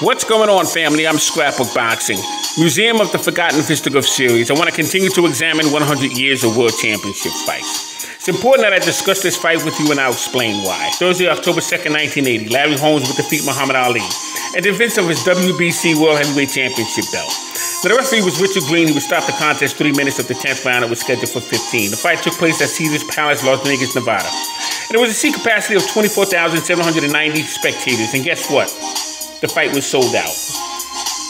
What's going on, family? I'm Scrapbookboxing, Museum of the Forgotten Fisticuffs series. I want to continue to examine 100 years of World Championship fights. It's important that I discuss this fight with you, and I'll explain why. Thursday, October 2nd, 1980, Larry Holmes would defeat Muhammad Ali in defense of his WBC World Heavyweight Championship belt. Now, the referee was Richard Green, who would stop the contest 3 minutes of the 10th round. It was scheduled for 15. The fight took place at Caesars Palace, Las Vegas, Nevada. And it was a seat capacity of 24,790 spectators. And guess what? The fight was sold out.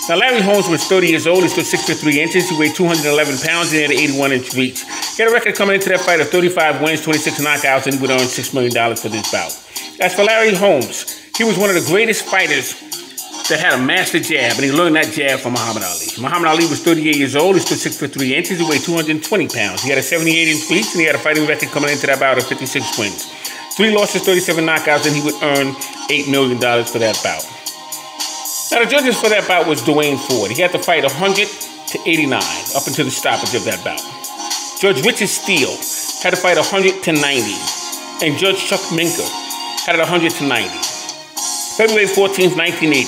Now, Larry Holmes was 30 years old. He stood 6 foot 3 inches. He weighed 211 pounds. He had an 81-inch reach. He had a record coming into that fight of 35 wins, 26 knockouts, and he would earn $6 million for this bout. As for Larry Holmes, he was one of the greatest fighters that had a master jab, and he learned that jab from Muhammad Ali. Muhammad Ali was 38 years old. He stood 6 foot 3 inches. He weighed 220 pounds. He had a 78-inch reach, and he had a fighting record coming into that bout of 56 wins. 3 losses, 37 knockouts, and he would earn $8 million for that bout. Now, the judges for that bout was Dwayne Ford. He had to fight 100 to 89 up until the stoppage of that bout. Judge Richard Steele had to fight 100 to 90, and Judge Chuck Minker had it 100 to 90. February 14th, 1980,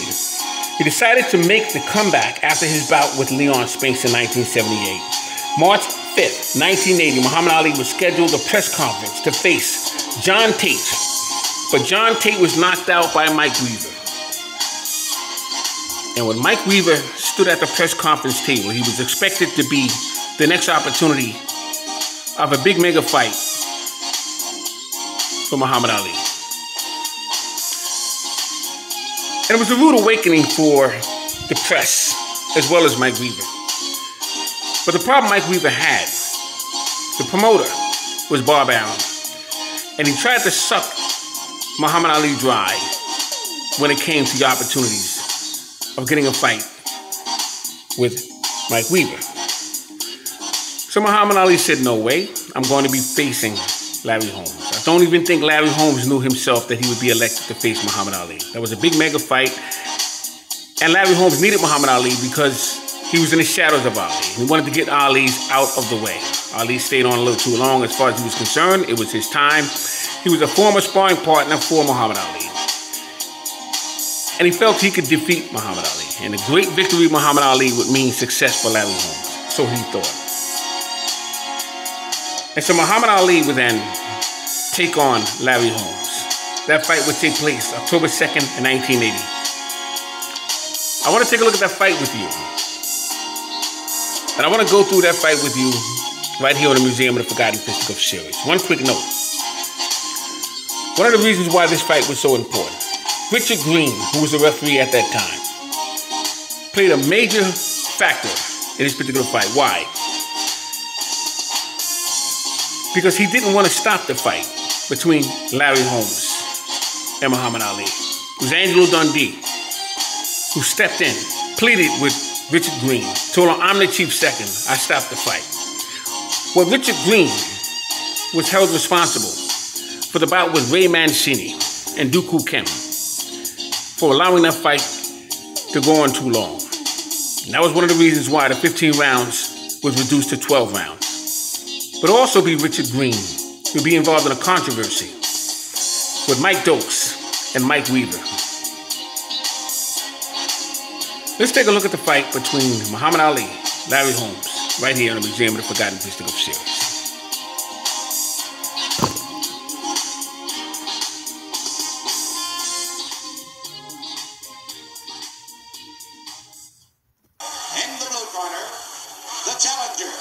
he decided to make the comeback after his bout with Leon Spinks in 1978. March 5th, 1980, Muhammad Ali was scheduled a press conference to face John Tate, but John Tate was knocked out by Mike Weaver. And when Mike Weaver stood at the press conference table, he was expected to be the next opportunity of a big mega fight for Muhammad Ali. And it was a rude awakening for the press, as well as Mike Weaver. But the problem Mike Weaver had, the promoter, was Bob Arum. And he tried to suck Muhammad Ali dry when it came to the opportunities of getting a fight with Mike Weaver. So Muhammad Ali said, no way, I'm going to be facing Larry Holmes. I don't even think Larry Holmes knew himself that he would be elected to face Muhammad Ali. That was a big mega fight. And Larry Holmes needed Muhammad Ali because he was in the shadows of Ali. He wanted to get Ali out of the way. Ali stayed on a little too long as far as he was concerned. It was his time. He was a former sparring partner for Muhammad Ali. And he felt he could defeat Muhammad Ali. And a great victory of Muhammad Ali would mean success for Larry Holmes. So he thought. And so Muhammad Ali would then take on Larry Holmes. That fight would take place October 2nd, 1980. I want to take a look at that fight with you. And I want to go through that fight with you right here on the Museum of the Forgotten Fisticuffs series. One quick note. One of the reasons why this fight was so important, Richard Green, who was the referee at that time, played a major factor in this particular fight. Why? Because he didn't want to stop the fight between Larry Holmes and Muhammad Ali. It was Angelo Dundee who stepped in, pleaded with Richard Green, told him, I'm the chief second, I stopped the fight. Well, Richard Green was held responsible for the bout with Ray Mancini and Dooku Kim for allowing that fight to go on too long. And that was one of the reasons why the 15 rounds was reduced to 12 rounds. But also be Richard Green, who would be involved in a controversy with Mike Dokes and Mike Weaver. Let's take a look at the fight between Muhammad Ali, Larry Holmes, right here on the Museum of the Forgotten Fisticuffs series. Challenger,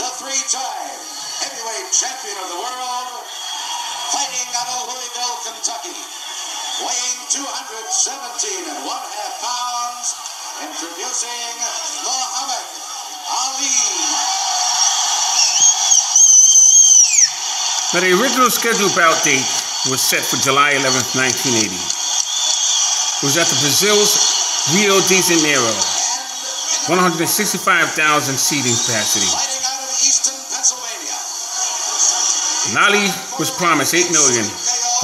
the 3-time heavyweight champion of the world, fighting out of Louisville, Kentucky, weighing 217.5 pounds, introducing Muhammad Ali. Now, the original scheduled bout date was set for July 11th, 1980. It was at the Brazil's Rio de Janeiro. 165,000 seating capacity. And Ali was promised $8 million.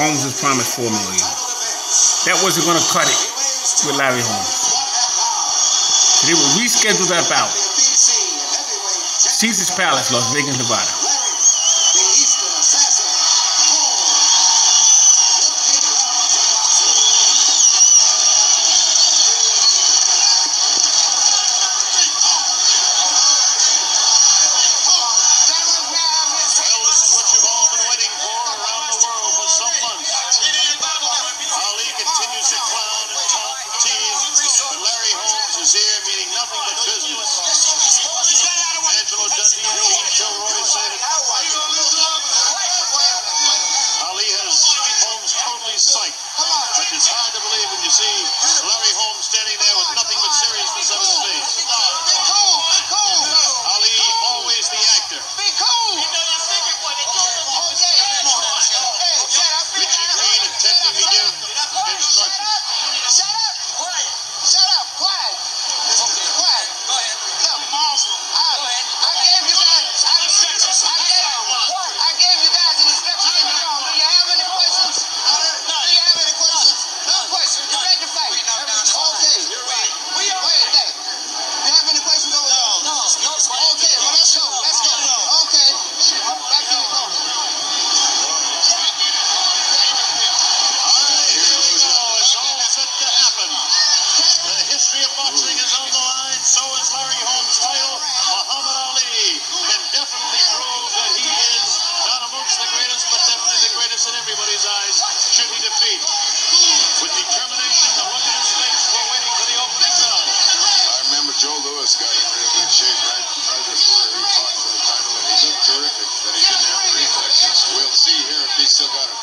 Holmes was promised $4 million. That wasn't going to cut it with Larry Holmes. So they would reschedule that bout. Caesars Palace, Las Vegas, Nevada. is here, meaning nothing but business. Angelo Dundee and Gene Kilroy say that Ali has Holmes totally psyched. But it's hard to believe when you see Larry Holmes standing there with nothing but seriousness on his face. Ali, always the actor. Richie Green attempting to give instructions. Shut up, quiet. Quiet. Go ahead. Look, I gave you guys an instruction in the room. Do you have any questions? No questions. You're ready to fight. Okay. Wait a minute. You have any questions over there? No. Okay, well, let's go. Okay. Back to the corner. The history of boxing is on the line. So is Larry Holmes' title. Muhammad Ali can definitely prove that he is not amongst the greatest, but definitely the greatest in everybody's eyes, should he defeat. With determination, the look in his face, we're waiting for the opening bell. I remember Joe Louis got in real good shape right before he fought for the title, and he looked terrific, but he didn't have the reflexes. We'll see here if he's still got it.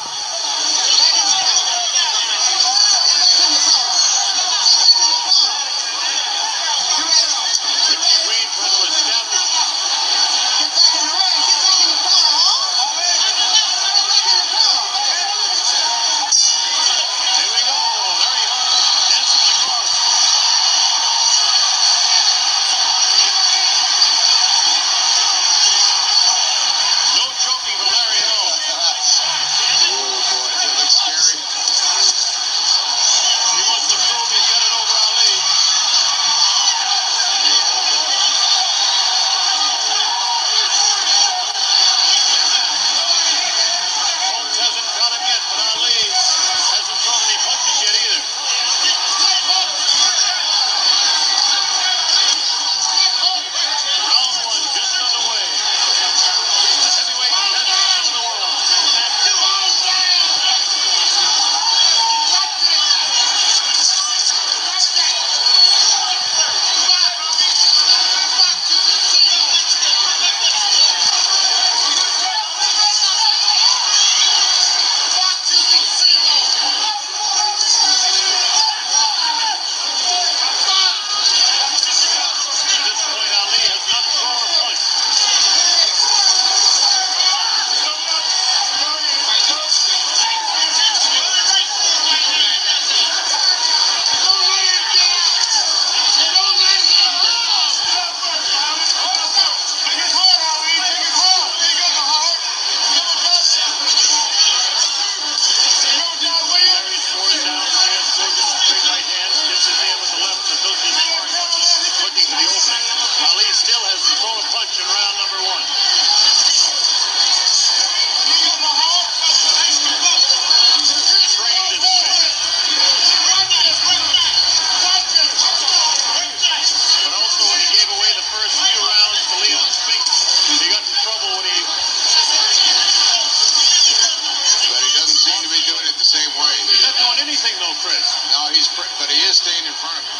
But he is staying in front of him.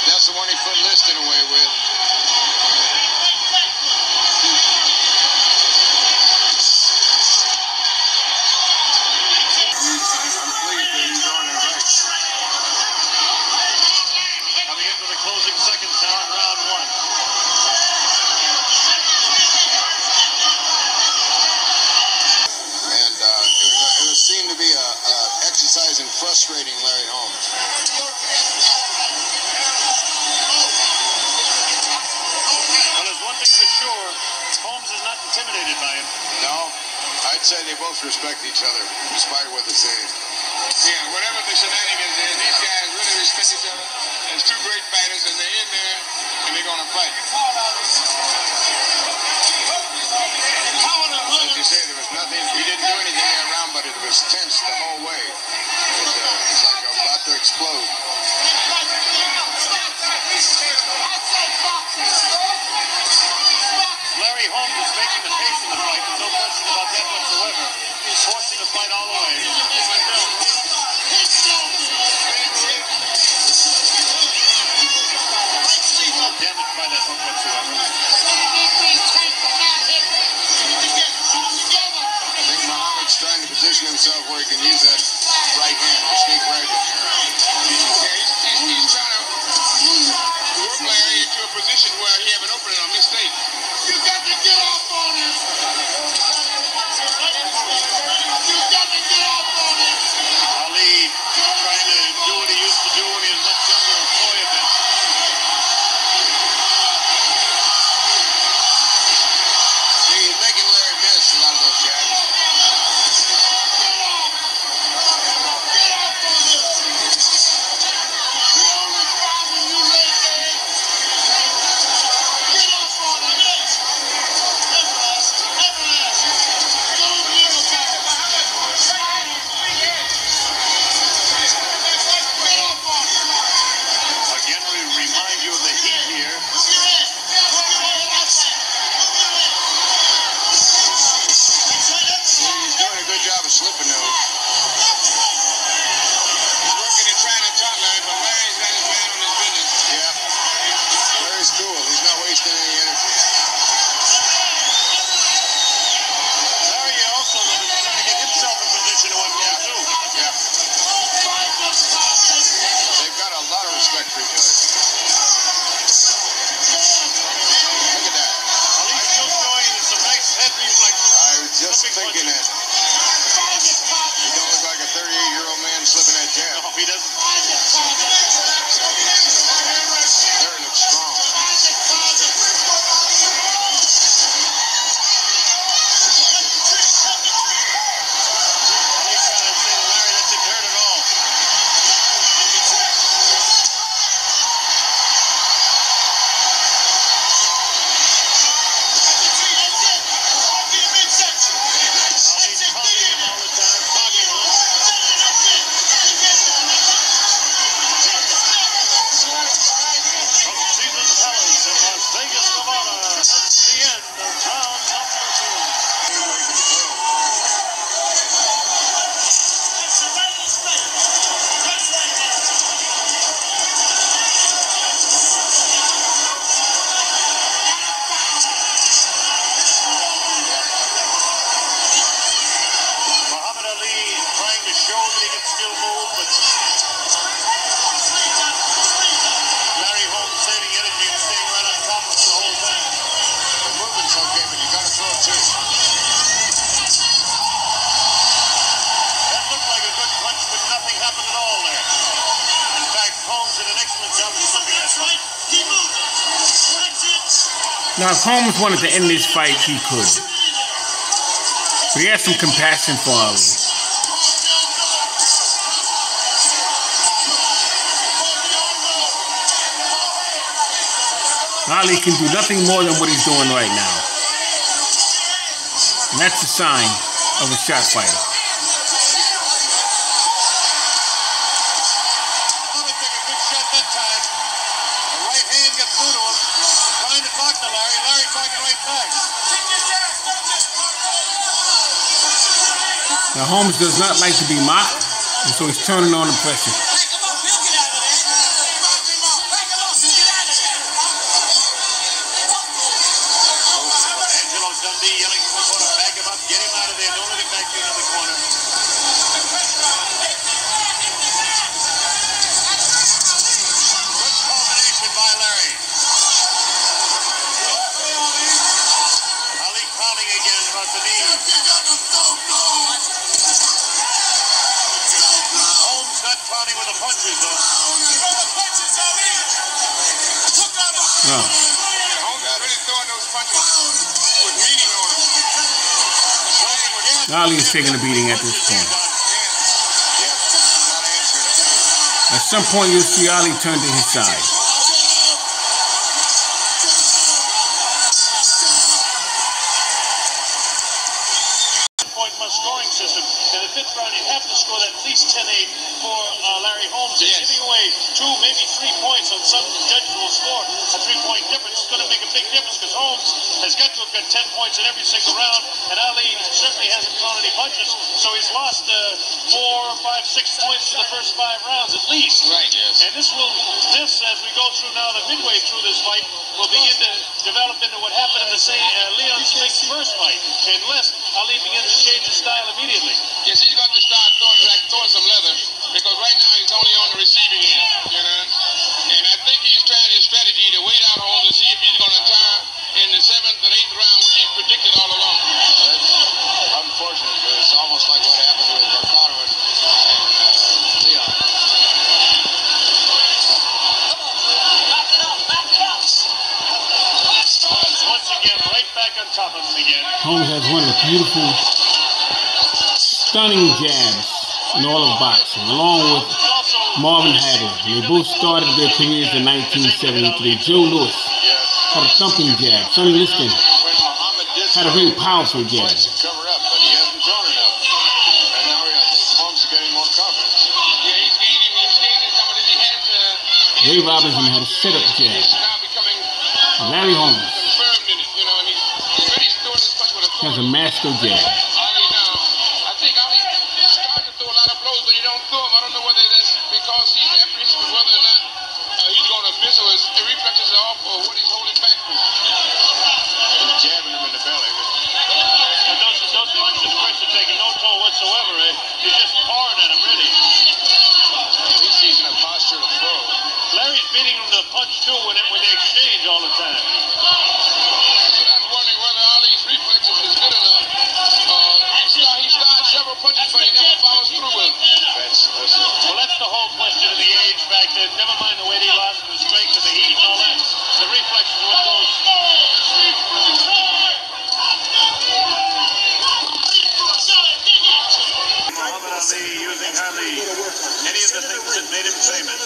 That's the one he put Liston away with. I'm pleased that he's on there right. Coming into the closing seconds now in round one. And it seemed to be a exercise in frustrating Larry Holmes. Well, there's one thing for sure, Holmes is not intimidated by him. No, I'd say they both respect each other, despite what they say. Yeah, whatever the shenanigans is, these guys really respect each other. There's two great fighters, and they're in there, and they're going to fight. As you say, there was nothing, he didn't do anything in that round, but it was tense the whole way. It was like about to explode. thinking that he don't look like a 38-year-old man slipping that jab. No, he doesn't. Larry looks strong. Now, if Holmes wanted to end this fight, he could. But he has some compassion for Ali. Ali can do nothing more than what he's doing right now. And that's a sign of a shot fighter. Ali took a good shot that time. The right hand got through to him. Trying to talk to Larry. Larry talking right back. Now, Holmes does not like to be mocked, and so he's turning on the pressure. Ali is taking a beating at this point. At some point, you'll see Ali turn to his side. Scoring system. In the fifth round, you have to score at least 10-8 for Larry Holmes. Yes. Giving away 2, maybe 3 points on some judges will score a 3-point difference. It's going to make a big difference because Holmes has got to have got 10 points in every single round, and Ali certainly hasn't thrown any punches, so he's lost 4, 5, 6 points in the first 5 rounds at least. Right, yes. And this, as we go through now, the midway through this fight, will begin to develop into what happened in the Leon Spinks' first fight, unless Ali begins to change his style immediately. Yes, he's got to start throwing some leather, because right now he's only on the receiving end, you know. And I think he's trying his strategy to wait out Holmes to see if he's going to tire in the 7th and 8th round, which he predicted all along. That's unfortunate, because it's almost like what happened with Mercado and Leon. Once again, right back on top of him again. Holmes has one of the beautiful, stunning jabs in all of boxing, along with Marvin Hagler. They both started their careers in 1973. Joe Louis had a thumping jab. Sonny Liston had a very powerful jab. Cover up, but he hasn't thrown enough. And now I think Holmes is getting more confidence. Yeah, he's gaining confidence. He has Ray Robinson had a setup jab. now becoming Larry Holmes confirmed in it, you know, and he's really throwing his punch with a has a master jab. Ali now, I think Ali started to throw a lot of blows, but he don't throw them. I don't know whether that's because he's apprehensive of whether or not he's going to miss, or his reflexes are off, or what he's holding back for. He's jabbing him in the belly. And those punches, Chris, are taking no toll whatsoever. He's just pouring at him, really. At least he's in a posture to throw. Larry's beating him to the punch, too, when they exchange all the time. But I'm wondering whether Ali's reflexes is good enough he lost the strength and the heat and all that. The reflex is what goes. Muhammad Ali using hardly any of the things that made him famous.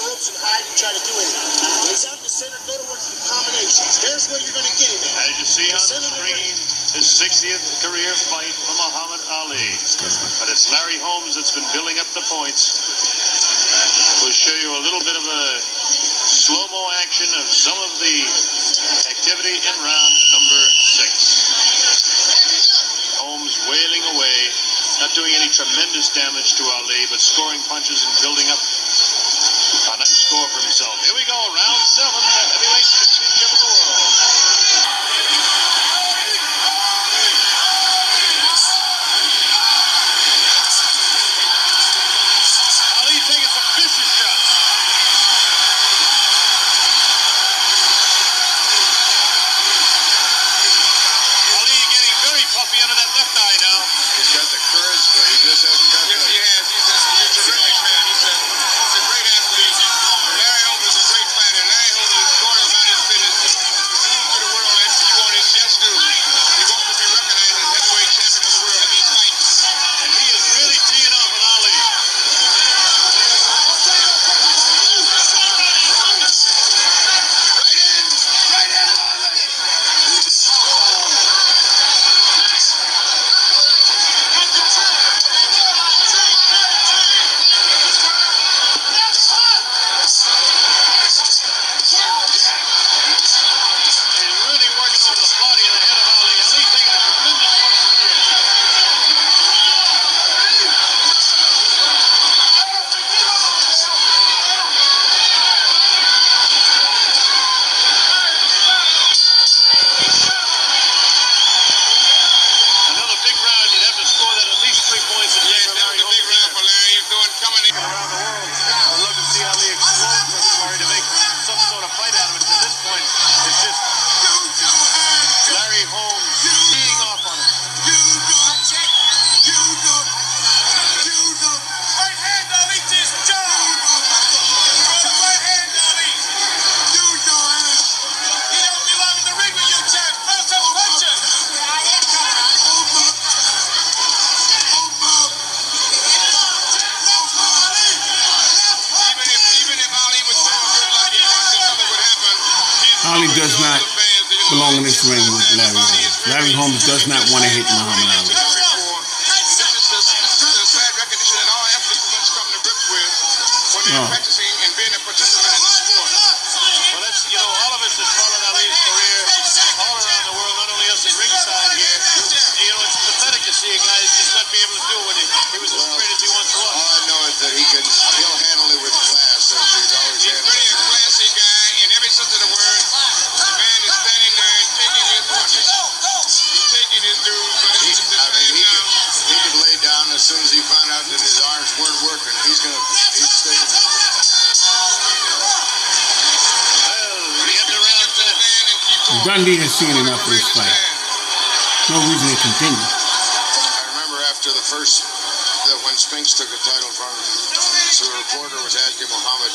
As you see on the screen, his 60th career fight for Muhammad Ali. But it's Larry Holmes that's been building up the points. We'll show you a little bit of a slow-mo action of some of the activity in round number 6. Holmes wailing away, not doing any tremendous damage to Ali, but scoring punches and building up a nice score for himself. Here we go, round 7, the heavyweight championship of the world. Ali taking some vicious shots. Ali getting very puffy under that left eye now. He's got the courage, but he just hasn't got Yes, the... he has. He's a terrific man. He's a great athlete. Larry Holmes is a great fighter. Larry Holmes is going about his business to prove to the world that he wants his just due. He wants to be recognized as heavyweight champion of the world, and he's fighting. And he is really teeing off on Ali. Right in, Muhammad! He's really working over the body and the head of Ali. Ali taking a tremendous punch to the ear. Another big round. You'd have to score that at least 3 points. Yes, that was a big round for Larry. He's coming in. Around the world, I'd love to see Ali explode for Larry to make some sort of fight out of it. At this point, it's just Larry Holmes teeing off on him. Right hand, Ali, to his jaw. Right hand, Ali. He don't belong in the ring with you, champ. Throw some punches. Even if Ali was so good like he was, something would happen. Ali does not belong in this ring with Larry Holmes. Larry Holmes does not want to hit Muhammad Ali. This is a sad recognition that all athletes must come to grips with when they're practicing and being a participant in the sport. Well, that's, you know, all of us that followed Ali's career all around the world, not only us at ringside here. You know, it's pathetic to see a guy just not be able to do what he was as great as he once was. All I know is that he'll handle it with class, as he's always He's handled really it. a classy guy in every sense of the word. The man is standing there and taking his punches. He's taking his dues, but He he's could lay down as soon as he found out that his arms weren't working. He's staying. Well, we end the round 10. Dundee has seen enough of this fight. No reason to continue. I remember after the first, when Spinks took the title from him, so the reporter was asking Muhammad,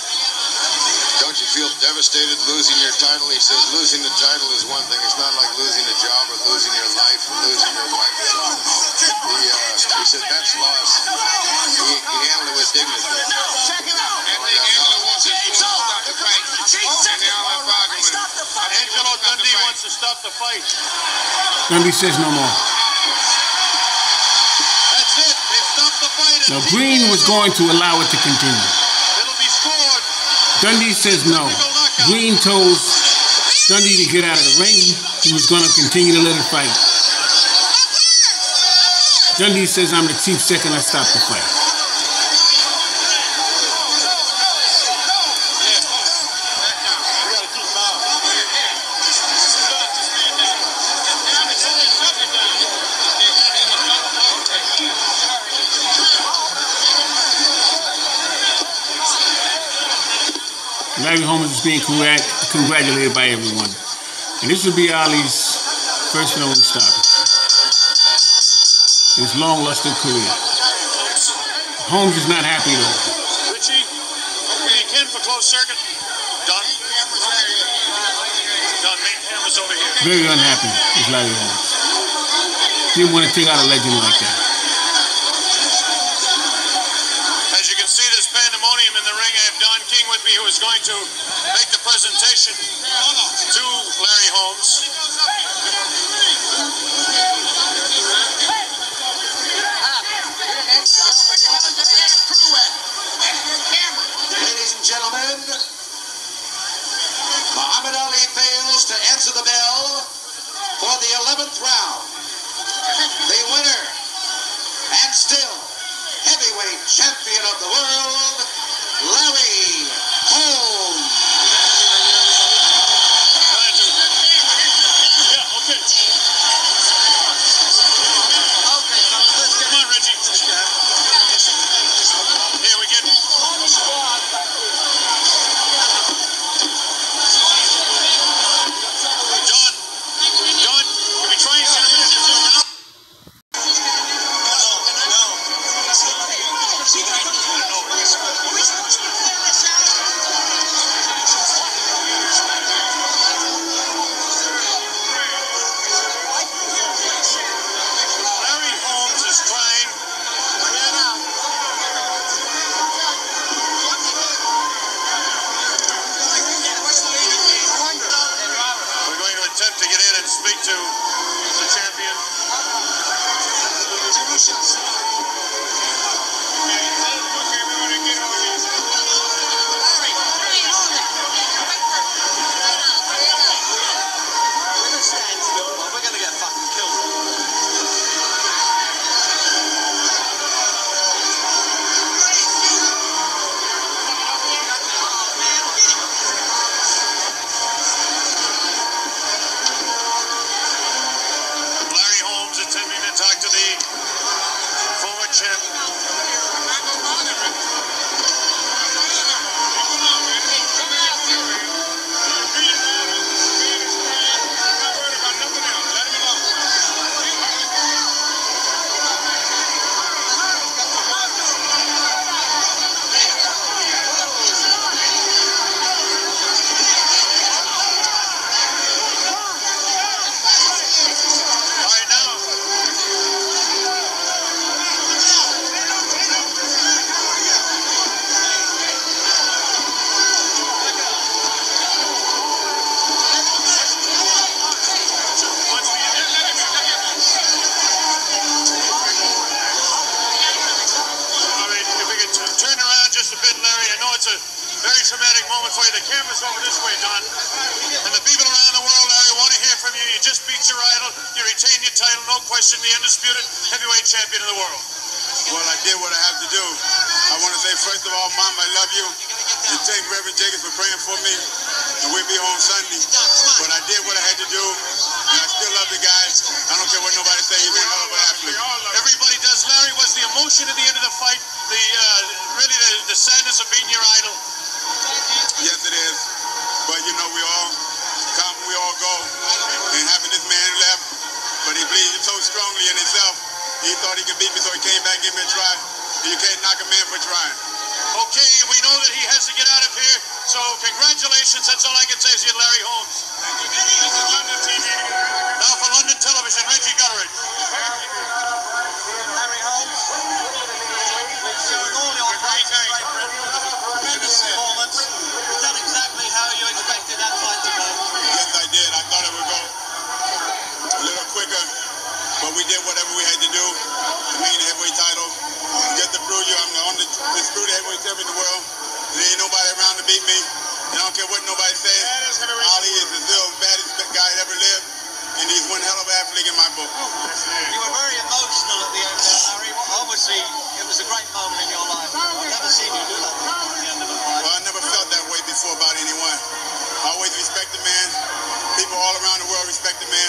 don't you feel devastated losing your title? He says, losing the title is one thing. It's not like losing a job or losing your life or losing your wife. He said, that's loss. He handled it with dignity. Angelo Dundee wants to stop the fight. Dundee says no more. That's it. They stopped the fight. Now Green was going to allow it to continue. It'll be scored. Dundee says no. Green told Dundee to get out of the ring. He was going to continue to let it fight. Dundee says, I'm the chief second, I stop the fight. Larry Holmes is being congratulated by everyone. And this will be Ali's first and only stoppage in his long, lusted career. Holmes is not happy though. Richie, when you can for closed circuit, Holmes over here. Very unhappy with Larry Holmes. Didn't want to take out a legend like that. As you can see, there's pandemonium in the ring. I have Don King with me, who is going to make the presentation to Larry Holmes. Ladies and gentlemen, Muhammad Ali fails to answer the bell for the 11th round. The winner, and still heavyweight champion of the world, Larry Holmes. Yeah, okay. Come on, Reggie. Here we get. John, can we try and get him in now? Larry Holmes is trying. We're going to attempt to get in and speak to the champion. We're gonna get fucking killed. Larry Holmes attempting to talk to the former champ. All right, now. All right, if we could turn around just a bit, Larry. I know it's a very traumatic moment for you. The camera's over this way, Don. And the people around the world, Larry, want to hear from you. You just beat your idol. You retain your title, no question, the undisputed heavyweight champion of the world. Well, I did what I have to do. I want to say, first of all, Mom, I love you. And thank Reverend Jacobs for praying for me. And we'll be home Sunday. But I did what I had to do. And I still love the guy. I don't care what nobody say. He's been a hell of an athlete. Everybody does. Larry, was the emotion at the end of the fight, really the sadness of beating your idol? Yes, it is. But, you know, we all come, we all go. And having this man left, but he believes so strongly in himself, he thought he could beat me, so he came back and gave me a try. And you can't knock a man for trying. Okay, we know that he has to get out of here, so congratulations. That's all I can say is you, Larry Holmes. Now for London Television, Reggie Gutteridge. Larry Holmes, showing all your performance. Is that exactly how you expected that fight to go? Yes, I did. I thought it would go a little quicker, but we did whatever we had to do to maintain the heavyweight title. Just to prove you, I'm the only disputed heavyweight champion in the world. There ain't nobody around to beat me. And I don't care what nobody says. Ali is the still baddest guy that ever lived, and he's one hell of an athlete in my book. You were very emotional at the end there, Larry. Obviously, it was a great moment in your life. I've never seen you do that before at the end of a fight. Well, I never felt that way before about anyone. I always respect the man. People all around the world respect the man.